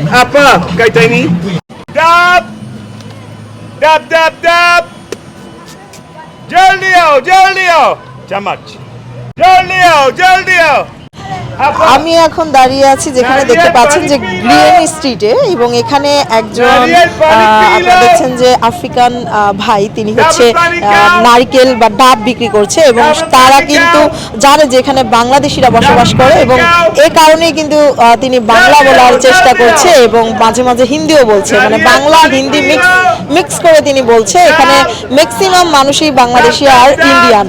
Apa? Kaitan ini. Dab. Dab dab dab. Jaldio. Chamat. Jaldio. আমি এখন দাঁড়িয়ে আছি যেখানে দেখতে পাচ্ছেন যে গ্রিয়েনি স্ট্রিটে, এবং এখানে একজন আপনারা দেখছেন যে আফ্রিকান ভাই, তিনি হচ্ছে নারকেল বা ডাব বিক্রি করছে, এবং তারা কিন্তু জানে যে এখানে বাংলাদেশিরা বসবাস করে, এবং এই কারণেই কিন্তু তিনি বাংলা বলার চেষ্টা করছে এবং মাঝে মাঝে হিন্দিও বলছে, মানে বাংলা হিন্দি মিক্স করে তিনি বলছে। এখানে ম্যাক্সিমাম মানুষই বাংলাদেশি আর ইন্ডিয়ান,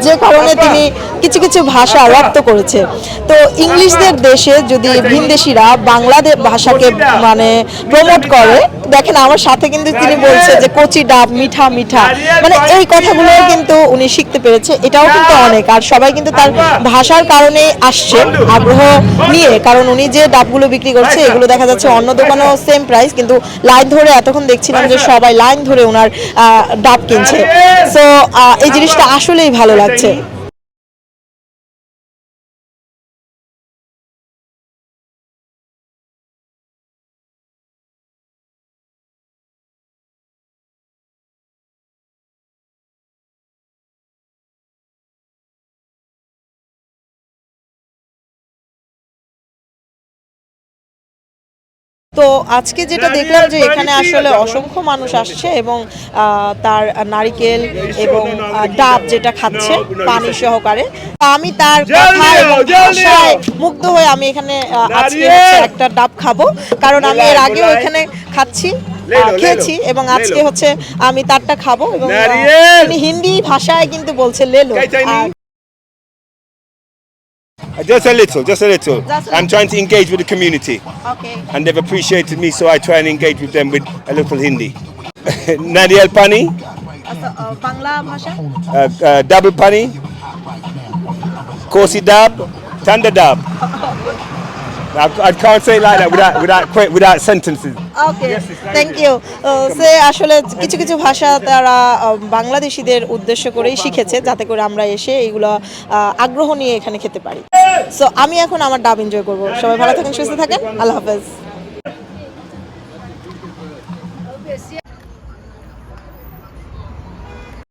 যে কারণে তিনি কিছু কিছু ভাষা রপ্ত করেছে। তো ইংলিশদের দেশে যদি ভিনদেশিরা বাংলা ভাষাকে মানে প্রমোট করে, দেখেন আমার সাথে কিন্তু তিনি বলছে যে কচি ডাব মিঠা মিঠা, মানে এই কথাগুলো কিন্তু উনি শিখতে পেরেছে, এটাও কিন্তু অনেক। আর সবাই কিন্তু তার ভাষার কারণে আসছে আগ্রহ নিয়ে, কারণ উনি যে ডাবগুলো বিক্রি করছে এগুলো দেখা যাচ্ছে অন্য দোকানেও সেম প্রাইস, কিন্তু লাইন ধরে এতক্ষণ দেখছিলাম যে সবাই লাইন ধরে ওনার ডাব কিনছে। সো এই জিনিসটা আসলেই ভালো লাগছে। তো আজকে যেটা দেখলাম যে এখানে আসলে অসংখ্য মানুষ আসছে, এবং তার নারিকেল এবং ডাব যেটা খাচ্ছে পানি সহকারে। আমি তার কথা এবং ভাষায় মুগ্ধ হয়ে আমি এখানে আজকে একটা ডাব খাবো, কারণ আমি এর আগেও এখানে খেয়েছি, এবং আজকে হচ্ছে আমি তারটা খাবো। এবং তিনি হিন্দি ভাষায় কিন্তু বলছে লেলো। Just a little. I'm trying to engage with the community. Okay. And they've appreciated me, so I try and engage with them with a little Hindi. Nadial pani, Bangla ভাষা double pani, kosi dab, tanda dab. I can't say it like that without sentences. Okay, thank you. সে আসলে কিছু কিছু ভাষা তারা বাংলাদেশিদের উদ্দেশ্য করেই শিখেছে, যাতে করে আমরা এসে এইগুলো আগ্রহ নিয়ে এখানে খেতে পারি। সো আমি এখন আমার ডাব এনজয় করবো। সবাই ভালো থাকেন, সুস্থ থাকেন, আল্লাহ হাফেজ।